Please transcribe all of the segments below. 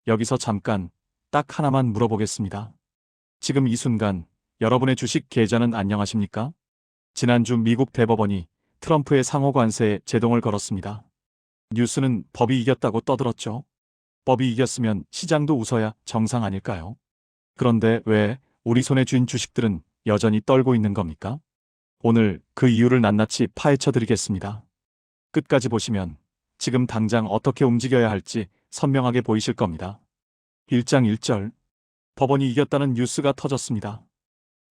여기서 잠깐 딱 하나만 물어보겠습니다. 지금 이 순간 여러분의 주식 계좌는 안녕하십니까? 지난주 미국 대법원이 트럼프의 상호 관세에 제동을 걸었습니다. 뉴스는 법이 이겼다고 떠들었죠. 법이 이겼으면 시장도 웃어야 정상 아닐까요? 그런데 왜 우리 손에 쥔 주식들은 여전히 떨고 있는 겁니까? 오늘 그 이유를 낱낱이 파헤쳐 드리겠습니다. 끝까지 보시면 지금 당장 어떻게 움직여야 할지 선명하게 보이실 겁니다. 1장 1절. 법원이 이겼다는 뉴스가 터졌습니다.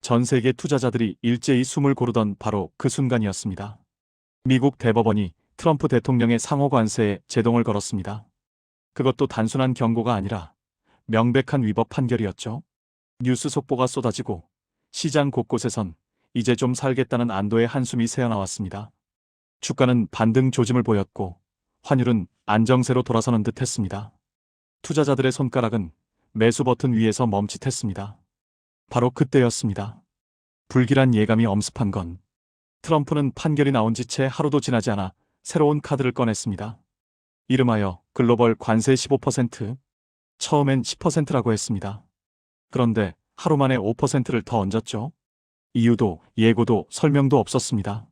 전 세계 투자자들이 일제히 숨을 고르던 바로 그 순간이었습니다. 미국 대법원이 트럼프 대통령의 상호 관세에 제동을 걸었습니다. 그것도 단순한 경고가 아니라 명백한 위법 판결이었죠. 뉴스 속보가 쏟아지고 시장 곳곳에선 이제 좀 살겠다는 안도의 한숨이 새어나왔습니다. 주가는 반등 조짐을 보였고 환율은 안정세로 돌아서는 듯 했습니다. 투자자들의 손가락은 매수 버튼 위에서 멈칫했습니다. 바로 그때였습니다. 불길한 예감이 엄습한 건 트럼프는 판결이 나온 지 채 하루도 지나지 않아 새로운 카드를 꺼냈습니다. 이름하여 글로벌 관세 15%. 처음엔 10%라고 했습니다. 그런데 하루 만에 5%를 더 얹었죠. 이유도 예고도 설명도 없었습니다.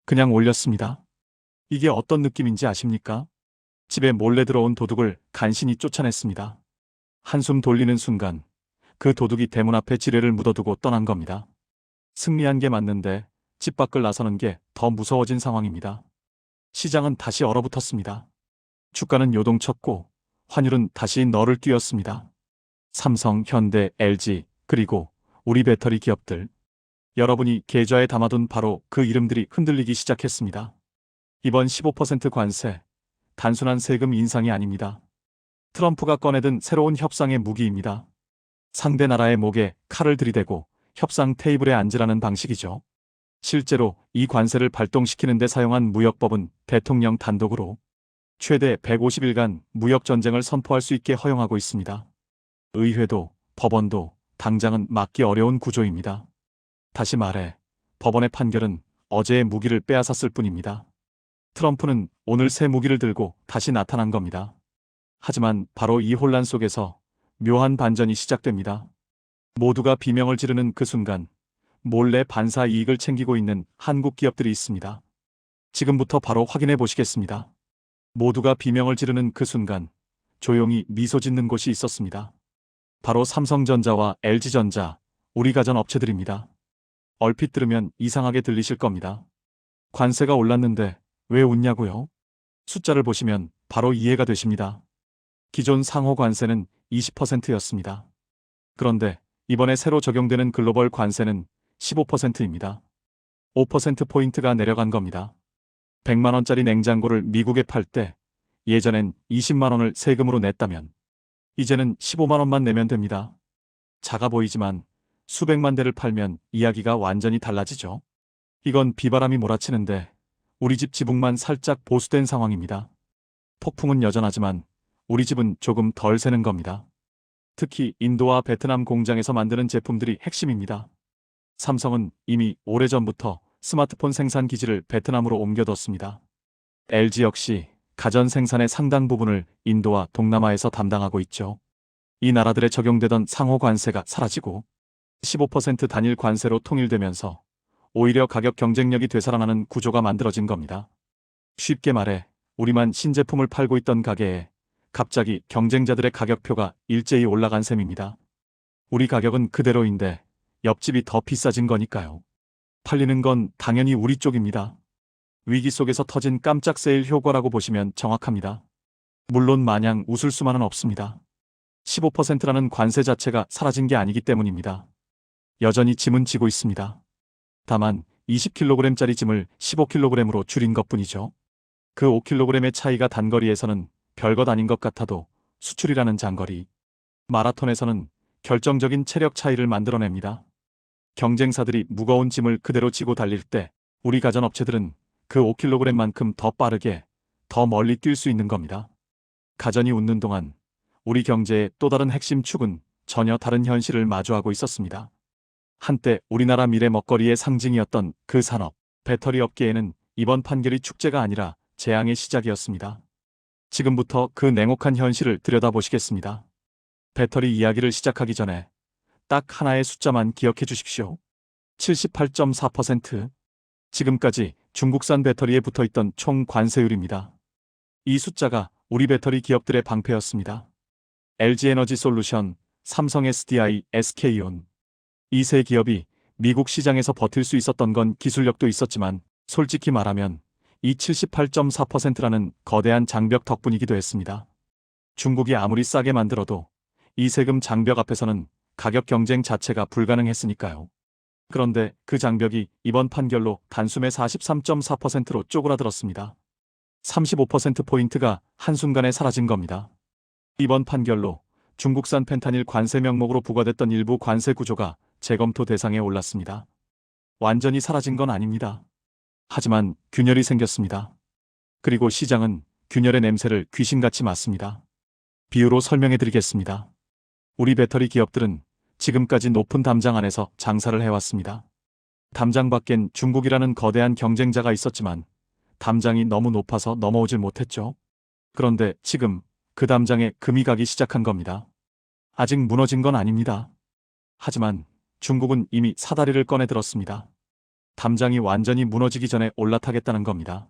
그냥 올렸습니다. 이게 어떤 느낌인지 아십니까? 집에 몰래 들어온 도둑을 간신히 쫓아냈습니다. 한숨 돌리는 순간 그 도둑이 대문 앞에 지뢰를 묻어두고 떠난 겁니다. 승리한 게 맞는데 집 밖을 나서는 게 더 무서워진 상황입니다. 시장은 다시 얼어붙었습니다. 주가는 요동쳤고 환율은 다시 너를 뛰었습니다. 삼성, 현대, LG, 그리고 우리 배터리 기업들. 여러분이 계좌에 담아둔 바로 그 이름들이 흔들리기 시작했습니다. 이번 15% 관세, 단순한 세금 인상이 아닙니다. 트럼프가 꺼내든 새로운 협상의 무기입니다. 상대 나라의 목에 칼을 들이대고 협상 테이블에 앉으라는 방식이죠. 실제로 이 관세를 발동시키는 데 사용한 무역법은 대통령 단독으로 최대 150일간 무역전쟁을 선포할 수 있게 허용하고 있습니다. 의회도 법원도 당장은 막기 어려운 구조입니다. 다시 말해 법원의 판결은 어제의 무기를 빼앗았을 뿐입니다. 트럼프는 오늘 새 무기를 들고 다시 나타난 겁니다. 하지만 바로 이 혼란 속에서 묘한 반전이 시작됩니다. 모두가 비명을 지르는 그 순간 몰래 반사 이익을 챙기고 있는 한국 기업들이 있습니다. 지금부터 바로 확인해 보시겠습니다. 모두가 비명을 지르는 그 순간 조용히 미소 짓는 곳이 있었습니다. 바로 삼성전자와 LG전자, 우리가전 업체들입니다. 얼핏 들으면 이상하게 들리실 겁니다. 관세가 올랐는데 왜 웃냐고요? 숫자를 보시면 바로 이해가 되십니다. 기존 상호 관세는 20%였습니다. 그런데 이번에 새로 적용되는 글로벌 관세는 15%입니다. 5%포인트가 내려간 겁니다. 100만원짜리 냉장고를 미국에 팔 때 예전엔 20만원을 세금으로 냈다면 이제는 15만원만 내면 됩니다. 작아 보이지만 수백만 대를 팔면 이야기가 완전히 달라지죠. 이건 비바람이 몰아치는데 우리 집 지붕만 살짝 보수된 상황입니다. 폭풍은 여전하지만 우리 집은 조금 덜 새는 겁니다. 특히 인도와 베트남 공장에서 만드는 제품들이 핵심입니다. 삼성은 이미 오래전부터 스마트폰 생산 기지를 베트남으로 옮겨뒀습니다. LG 역시 가전 생산의 상당 부분을 인도와 동남아에서 담당하고 있죠. 이 나라들에 적용되던 상호 관세가 사라지고 15% 단일 관세로 통일되면서 오히려 가격 경쟁력이 되살아나는 구조가 만들어진 겁니다. 쉽게 말해 우리만 신제품을 팔고 있던 가게에 갑자기 경쟁자들의 가격표가 일제히 올라간 셈입니다. 우리 가격은 그대로인데 옆집이 더 비싸진 거니까요. 팔리는 건 당연히 우리 쪽입니다. 위기 속에서 터진 깜짝 세일 효과라고 보시면 정확합니다. 물론 마냥 웃을 수만은 없습니다. 15%라는 관세 자체가 사라진 게 아니기 때문입니다. 여전히 짐은 지고 있습니다. 다만 20kg짜리 짐을 15kg으로 줄인 것뿐이죠. 그 5kg의 차이가 단거리에서는 별것 아닌 것 같아도 수출이라는 장거리, 마라톤에서는 결정적인 체력 차이를 만들어냅니다. 경쟁사들이 무거운 짐을 그대로 지고 달릴 때 우리 가전업체들은 그 5kg만큼 더 빠르게, 더 멀리 뛸 수 있는 겁니다. 가전이 웃는 동안 우리 경제의 또 다른 핵심 축은 전혀 다른 현실을 마주하고 있었습니다. 한때 우리나라 미래 먹거리의 상징이었던 그 산업, 배터리 업계에는 이번 판결이 축제가 아니라 재앙의 시작이었습니다. 지금부터 그 냉혹한 현실을 들여다보시겠습니다. 배터리 이야기를 시작하기 전에 딱 하나의 숫자만 기억해 주십시오. 78.4%. 지금까지 중국산 배터리에 붙어 있던 총 관세율입니다. 이 숫자가 우리 배터리 기업들의 방패였습니다. LG에너지솔루션, 삼성 SDI, SK온. 이 세 기업이 미국 시장에서 버틸 수 있었던 건 기술력도 있었지만 솔직히 말하면 이 78.4%라는 거대한 장벽 덕분이기도 했습니다. 중국이 아무리 싸게 만들어도 이 세금 장벽 앞에서는 가격 경쟁 자체가 불가능했으니까요. 그런데 그 장벽이 이번 판결로 단숨에 43.4%로 쪼그라들었습니다. 35%포인트가 한순간에 사라진 겁니다. 이번 판결로 중국산 펜타닐 관세 명목으로 부과됐던 일부 관세 구조가 재검토 대상에 올랐습니다. 완전히 사라진 건 아닙니다. 하지만 균열이 생겼습니다. 그리고 시장은 균열의 냄새를 귀신같이 맡습니다. 비유로 설명해 드리겠습니다. 우리 배터리 기업들은 지금까지 높은 담장 안에서 장사를 해왔습니다. 담장 밖엔 중국이라는 거대한 경쟁자가 있었지만 담장이 너무 높아서 넘어오질 못했죠. 그런데 지금 그 담장에 금이 가기 시작한 겁니다. 아직 무너진 건 아닙니다. 하지만 중국은 이미 사다리를 꺼내 들었습니다. 담장이 완전히 무너지기 전에 올라타겠다는 겁니다.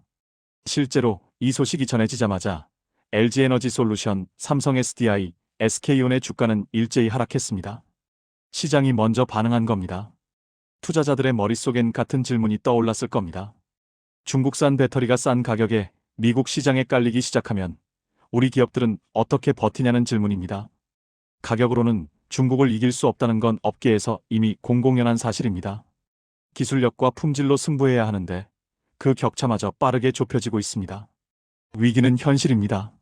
실제로 이 소식이 전해지자마자 LG에너지솔루션, 삼성 SDI, SK온의 주가는 일제히 하락했습니다. 시장이 먼저 반응한 겁니다. 투자자들의 머릿속엔 같은 질문이 떠올랐을 겁니다. 중국산 배터리가 싼 가격에 미국 시장에 깔리기 시작하면 우리 기업들은 어떻게 버티냐는 질문입니다. 가격으로는 중국을 이길 수 없다는 건 업계에서 이미 공공연한 사실입니다. 기술력과 품질로 승부해야 하는데 그 격차마저 빠르게 좁혀지고 있습니다. 위기는 현실입니다.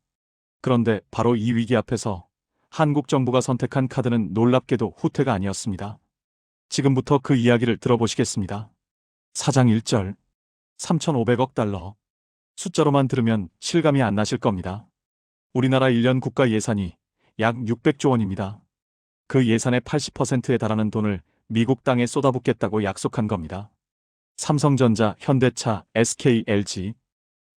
그런데 바로 이 위기 앞에서 한국 정부가 선택한 카드는 놀랍게도 후퇴가 아니었습니다. 지금부터 그 이야기를 들어보시겠습니다. 사장 1절 3,500억 달러. 숫자로만 들으면 실감이 안 나실 겁니다. 우리나라 1년 국가 예산이 약 600조 원입니다. 그 예산의 80%에 달하는 돈을 미국 땅에 쏟아붓겠다고 약속한 겁니다. 삼성전자, 현대차, SK, LG.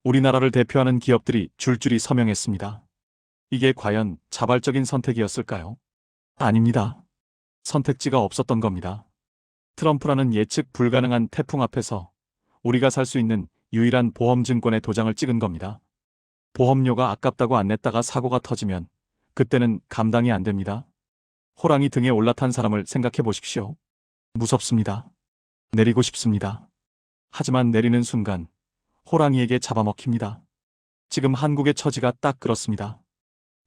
우리나라를 대표하는 기업들이 줄줄이 서명했습니다. 이게 과연 자발적인 선택이었을까요? 아닙니다. 선택지가 없었던 겁니다. 트럼프라는 예측 불가능한 태풍 앞에서 우리가 살 수 있는 유일한 보험증권의 도장을 찍은 겁니다. 보험료가 아깝다고 안 냈다가 사고가 터지면 그때는 감당이 안 됩니다. 호랑이 등에 올라탄 사람을 생각해 보십시오. 무섭습니다. 내리고 싶습니다. 하지만 내리는 순간 호랑이에게 잡아먹힙니다. 지금 한국의 처지가 딱 그렇습니다.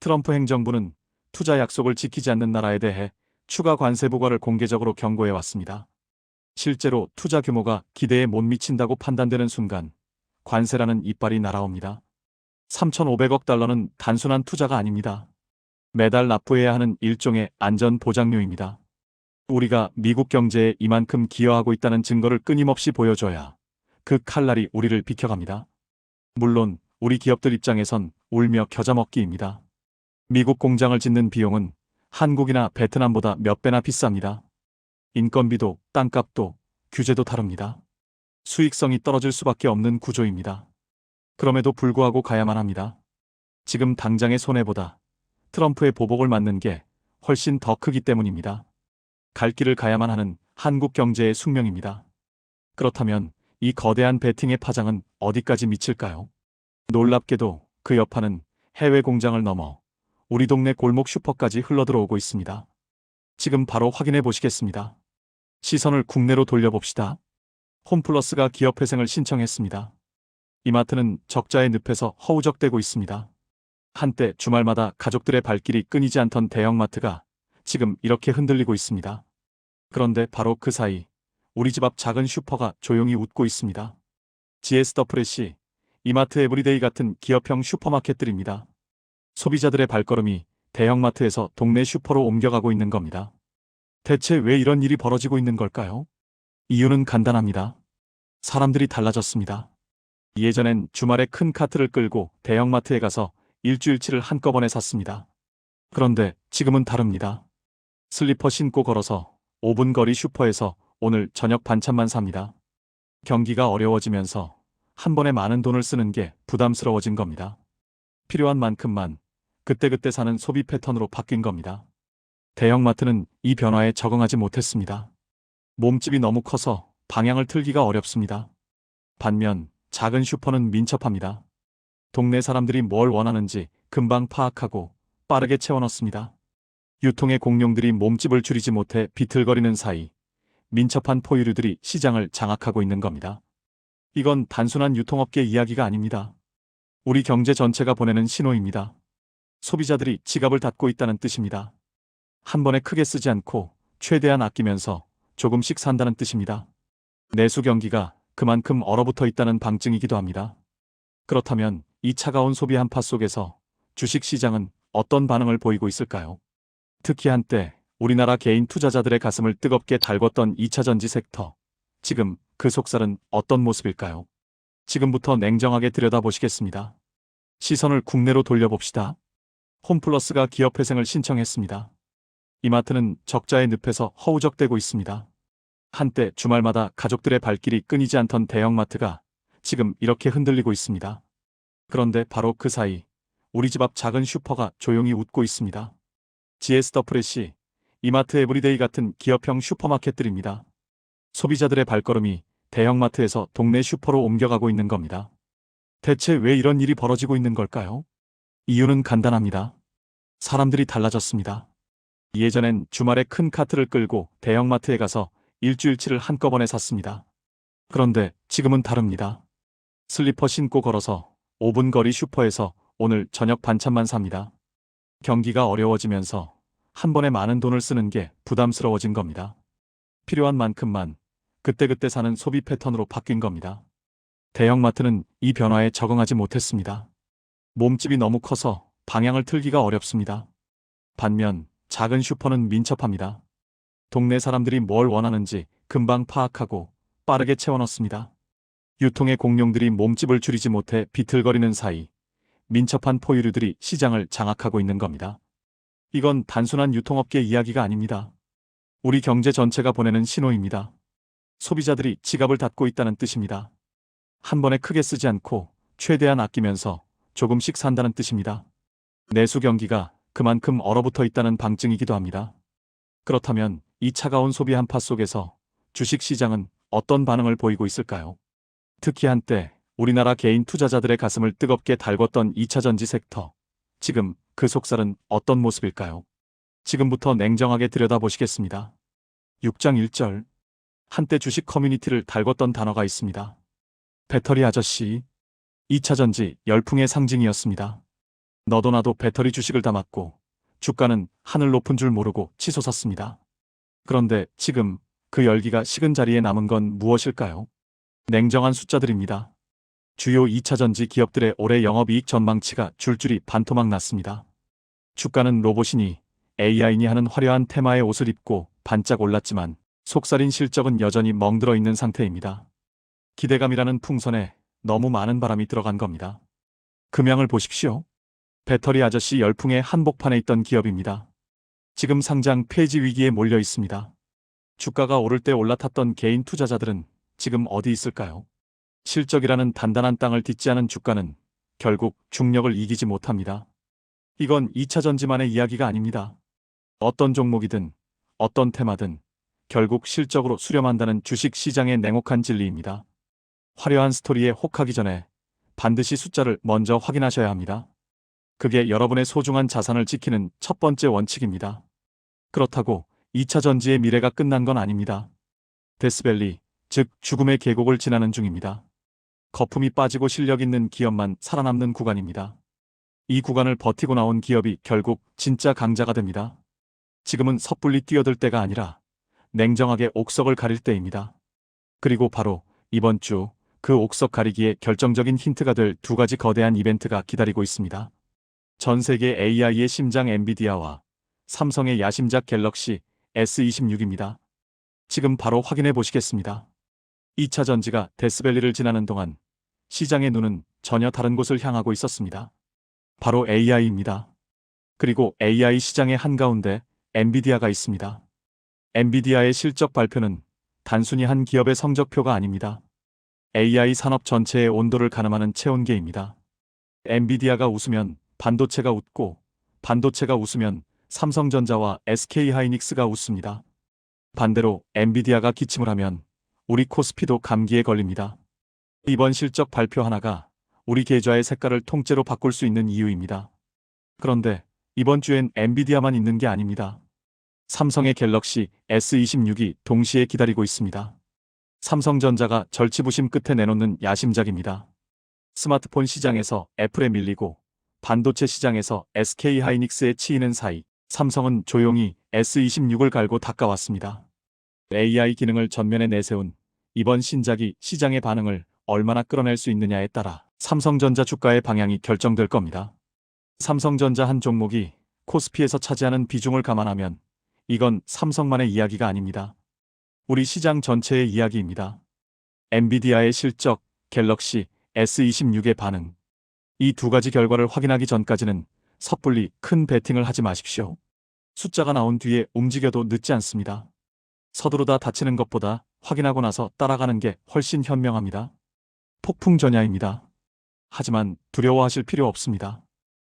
트럼프 행정부는 투자 약속을 지키지 않는 나라에 대해 추가 관세 부과를 공개적으로 경고해 왔습니다. 실제로 투자 규모가 기대에 못 미친다고 판단되는 순간 관세라는 이빨이 날아옵니다. 3,500억 달러는 단순한 투자가 아닙니다. 매달 납부해야 하는 일종의 안전보장료입니다. 우리가 미국 경제에 이만큼 기여하고 있다는 증거를 끊임없이 보여줘야 그 칼날이 우리를 비켜갑니다. 물론 우리 기업들 입장에선 울며 겨자 먹기입니다. 미국 공장을 짓는 비용은 한국이나 베트남보다 몇 배나 비쌉니다. 인건비도 땅값도 규제도 다릅니다. 수익성이 떨어질 수밖에 없는 구조입니다. 그럼에도 불구하고 가야만 합니다. 지금 당장의 손해보다 트럼프의 보복을 맞는 게 훨씬 더 크기 때문입니다. 갈 길을 가야만 하는 한국 경제의 숙명입니다. 그렇다면 이 거대한 베팅의 파장은 어디까지 미칠까요? 놀랍게도 그 여파는 해외 공장을 넘어 우리 동네 골목 슈퍼까지 흘러들어오고 있습니다. 지금 바로 확인해 보시겠습니다. 시선을 국내로 돌려봅시다. 홈플러스가 기업회생을 신청했습니다. 이마트는 적자의 늪에서 허우적대고 있습니다. 한때 주말마다 가족들의 발길이 끊이지 않던 대형마트가 지금 이렇게 흔들리고 있습니다. 그런데 바로 그 사이 우리 집 앞 작은 슈퍼가 조용히 웃고 있습니다. GS 더 프레시, 이마트 에브리데이 같은 기업형 슈퍼마켓들입니다. 소비자들의 발걸음이 대형마트에서 동네 슈퍼로 옮겨가고 있는 겁니다. 대체 왜 이런 일이 벌어지고 있는 걸까요? 이유는 간단합니다. 사람들이 달라졌습니다. 예전엔 주말에 큰 카트를 끌고 대형마트에 가서 일주일치를 한꺼번에 샀습니다. 그런데 지금은 다릅니다. 슬리퍼 신고 걸어서 5분 거리 슈퍼에서 오늘 저녁 반찬만 삽니다. 경기가 어려워지면서 한 번에 많은 돈을 쓰는 게 부담스러워진 겁니다. 필요한 만큼만 그때그때 사는 소비 패턴으로 바뀐 겁니다. 대형마트는 이 변화에 적응하지 못했습니다. 몸집이 너무 커서 방향을 틀기가 어렵습니다. 반면 작은 슈퍼는 민첩합니다. 동네 사람들이 뭘 원하는지 금방 파악하고 빠르게 채워넣습니다. 유통의 공룡들이 몸집을 줄이지 못해 비틀거리는 사이 민첩한 포유류들이 시장을 장악하고 있는 겁니다. 이건 단순한 유통업계 이야기가 아닙니다. 우리 경제 전체가 보내는 신호입니다. 소비자들이 지갑을 닫고 있다는 뜻입니다. 한 번에 크게 쓰지 않고 최대한 아끼면서 조금씩 산다는 뜻입니다. 내수 경기가 그만큼 얼어붙어 있다는 방증이기도 합니다. 그렇다면 이 차가운 소비 한파 속에서 주식 시장은 어떤 반응을 보이고 있을까요? 특히 한때 우리나라 개인 투자자들의 가슴을 뜨겁게 달궜던 2차전지 섹터. 지금 그 속살은 어떤 모습일까요? 지금부터 냉정하게 들여다보시겠습니다. 시선을 국내로 돌려봅시다. 홈플러스가 기업회생을 신청했습니다. 이마트는 적자의 늪에서 허우적대고 있습니다. 한때 주말마다 가족들의 발길이 끊이지 않던 대형마트가 지금 이렇게 흔들리고 있습니다. 그런데 바로 그 사이 우리 집 앞 작은 슈퍼가 조용히 웃고 있습니다. GS 더 프레시, 이마트 에브리데이 같은 기업형 슈퍼마켓들입니다. 소비자들의 발걸음이 대형마트에서 동네 슈퍼로 옮겨가고 있는 겁니다. 대체 왜 이런 일이 벌어지고 있는 걸까요? 이유는 간단합니다. 사람들이 달라졌습니다. 예전엔 주말에 큰 카트를 끌고 대형마트에 가서 일주일치를 한꺼번에 샀습니다. 그런데 지금은 다릅니다. 슬리퍼 신고 걸어서 5분 거리 슈퍼에서 오늘 저녁 반찬만 삽니다. 경기가 어려워지면서 한 번에 많은 돈을 쓰는 게 부담스러워진 겁니다. 필요한 만큼만 그때그때 사는 소비 패턴으로 바뀐 겁니다. 대형마트는 이 변화에 적응하지 못했습니다. 몸집이 너무 커서 방향을 틀기가 어렵습니다. 반면 작은 슈퍼는 민첩합니다. 동네 사람들이 뭘 원하는지 금방 파악하고 빠르게 채워넣습니다. 유통의 공룡들이 몸집을 줄이지 못해 비틀거리는 사이 민첩한 포유류들이 시장을 장악하고 있는 겁니다. 이건 단순한 유통업계 이야기가 아닙니다. 우리 경제 전체가 보내는 신호입니다. 소비자들이 지갑을 닫고 있다는 뜻입니다. 한 번에 크게 쓰지 않고 최대한 아끼면서 조금씩 산다는 뜻입니다. 내수 경기가 그만큼 얼어붙어 있다는 방증이기도 합니다. 그렇다면 이 차가운 소비 한파 속에서 주식 시장은 어떤 반응을 보이고 있을까요? 특히 한때 우리나라 개인 투자자들의 가슴을 뜨겁게 달궜던 2차전지 섹터. 지금 그 속살은 어떤 모습일까요? 지금부터 냉정하게 들여다보시겠습니다. 6장 1절. 한때 주식 커뮤니티를 달궜던 단어가 있습니다. 배터리 아저씨. 2차전지 열풍의 상징이었습니다. 너도 나도 배터리 주식을 담았고 주가는 하늘 높은 줄 모르고 치솟았습니다. 그런데 지금 그 열기가 식은 자리에 남은 건 무엇일까요? 냉정한 숫자들입니다. 주요 2차전지 기업들의 올해 영업이익 전망치가 줄줄이 반토막 났습니다. 주가는 로봇이니 AI니 하는 화려한 테마의 옷을 입고 반짝 올랐지만 속살인 실적은 여전히 멍들어 있는 상태입니다. 기대감이라는 풍선에 너무 많은 바람이 들어간 겁니다. 금양을 보십시오. 배터리 아저씨 열풍의 한복판에 있던 기업입니다. 지금 상장 폐지 위기에 몰려 있습니다. 주가가 오를 때 올라탔던 개인 투자자들은 지금 어디 있을까요? 실적이라는 단단한 땅을 딛지 않은 주가는 결국 중력을 이기지 못합니다. 이건 2차전지만의 이야기가 아닙니다. 어떤 종목이든 어떤 테마든 결국 실적으로 수렴한다는 주식 시장의 냉혹한 진리입니다. 화려한 스토리에 혹하기 전에 반드시 숫자를 먼저 확인하셔야 합니다. 그게 여러분의 소중한 자산을 지키는 첫 번째 원칙입니다. 그렇다고 2차전지의 미래가 끝난 건 아닙니다. 데스밸리, 즉 죽음의 계곡을 지나는 중입니다. 거품이 빠지고 실력 있는 기업만 살아남는 구간입니다. 이 구간을 버티고 나온 기업이 결국 진짜 강자가 됩니다. 지금은 섣불리 뛰어들 때가 아니라 냉정하게 옥석을 가릴 때입니다. 그리고 바로 이번 주 그 옥석 가리기에 결정적인 힌트가 될 두 가지 거대한 이벤트가 기다리고 있습니다. 전 세계 AI의 심장 엔비디아와 삼성의 야심작 갤럭시 S26입니다. 지금 바로 확인해 보시겠습니다. 2차 전지가 데스밸리를 지나는 동안 시장의 눈은 전혀 다른 곳을 향하고 있었습니다. 바로 AI입니다. 그리고 AI 시장의 한가운데 엔비디아가 있습니다. 엔비디아의 실적 발표는 단순히 한 기업의 성적표가 아닙니다. AI 산업 전체의 온도를 가늠하는 체온계입니다. 엔비디아가 웃으면 반도체가 웃고 반도체가 웃으면 삼성전자와 SK하이닉스가 웃습니다. 반대로 엔비디아가 기침을 하면 우리 코스피도 감기에 걸립니다. 이번 실적 발표 하나가 우리 계좌의 색깔을 통째로 바꿀 수 있는 이유입니다. 그런데 이번 주엔 엔비디아만 있는 게 아닙니다. 삼성의 갤럭시 S26이 동시에 기다리고 있습니다. 삼성전자가 절치부심 끝에 내놓는 야심작입니다. 스마트폰 시장에서 애플에 밀리고 반도체 시장에서 SK하이닉스에 치이는 사이 삼성은 조용히 S26을 갈고 닦아왔습니다. AI 기능을 전면에 내세운 이번 신작이 시장의 반응을 얼마나 끌어낼 수 있느냐에 따라 삼성전자 주가의 방향이 결정될 겁니다. 삼성전자 한 종목이 코스피에서 차지하는 비중을 감안하면 이건 삼성만의 이야기가 아닙니다. 우리 시장 전체의 이야기입니다. 엔비디아의 실적, 갤럭시 S26의 반응. 이 두 가지 결과를 확인하기 전까지는 섣불리 큰 베팅을 하지 마십시오. 숫자가 나온 뒤에 움직여도 늦지 않습니다. 서두르다 다치는 것보다 확인하고 나서 따라가는 게 훨씬 현명합니다. 폭풍 전야입니다. 하지만 두려워하실 필요 없습니다.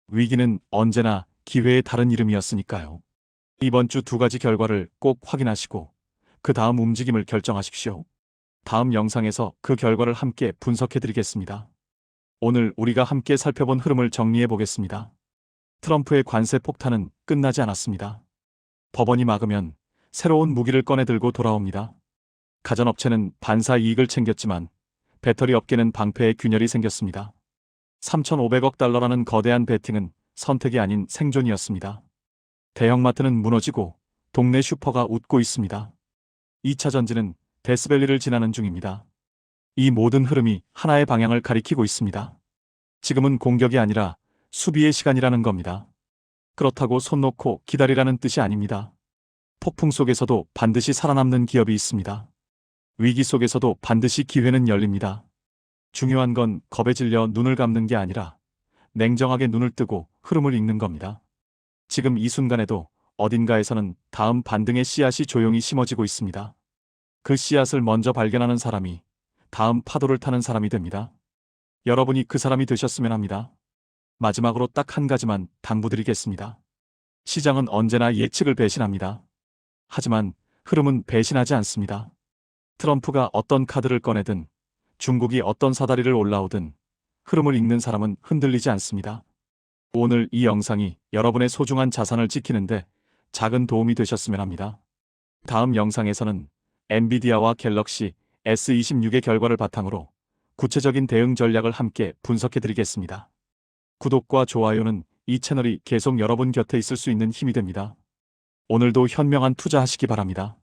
위기는 언제나 기회의 다른 이름이었으니까요. 이번 주 두 가지 결과를 꼭 확인하시고 그 다음 움직임을 결정하십시오. 다음 영상에서 그 결과를 함께 분석해 드리겠습니다. 오늘 우리가 함께 살펴본 흐름을 정리해 보겠습니다. 트럼프의 관세 폭탄은 끝나지 않았습니다. 법원이 막으면 새로운 무기를 꺼내 들고 돌아옵니다. 가전업체는 반사 이익을 챙겼지만 배터리 업계는 방패의 균열이 생겼습니다. 3,500억 달러라는 거대한 베팅은 선택이 아닌 생존이었습니다. 대형마트는 무너지고 동네 슈퍼가 웃고 있습니다. 2차 전지는 데스밸리를 지나는 중입니다. 이 모든 흐름이 하나의 방향을 가리키고 있습니다. 지금은 공격이 아니라 수비의 시간이라는 겁니다. 그렇다고 손 놓고 기다리라는 뜻이 아닙니다. 폭풍 속에서도 반드시 살아남는 기업이 있습니다. 위기 속에서도 반드시 기회는 열립니다. 중요한 건 겁에 질려 눈을 감는 게 아니라 냉정하게 눈을 뜨고 흐름을 읽는 겁니다. 지금 이 순간에도 어딘가에서는 다음 반등의 씨앗이 조용히 심어지고 있습니다. 그 씨앗을 먼저 발견하는 사람이 다음 파도를 타는 사람이 됩니다. 여러분이 그 사람이 되셨으면 합니다. 마지막으로 딱 한 가지만 당부드리겠습니다. 시장은 언제나 예측을 배신합니다. 하지만 흐름은 배신하지 않습니다. 트럼프가 어떤 카드를 꺼내든 중국이 어떤 사다리를 올라오든 흐름을 읽는 사람은 흔들리지 않습니다. 오늘 이 영상이 여러분의 소중한 자산을 지키는데 작은 도움이 되셨으면 합니다. 다음 영상에서는 엔비디아와 갤럭시 S26의 결과를 바탕으로 구체적인 대응 전략을 함께 분석해 드리겠습니다. 구독과 좋아요는 이 채널이 계속 여러분 곁에 있을 수 있는 힘이 됩니다. 오늘도 현명한 투자하시기 바랍니다.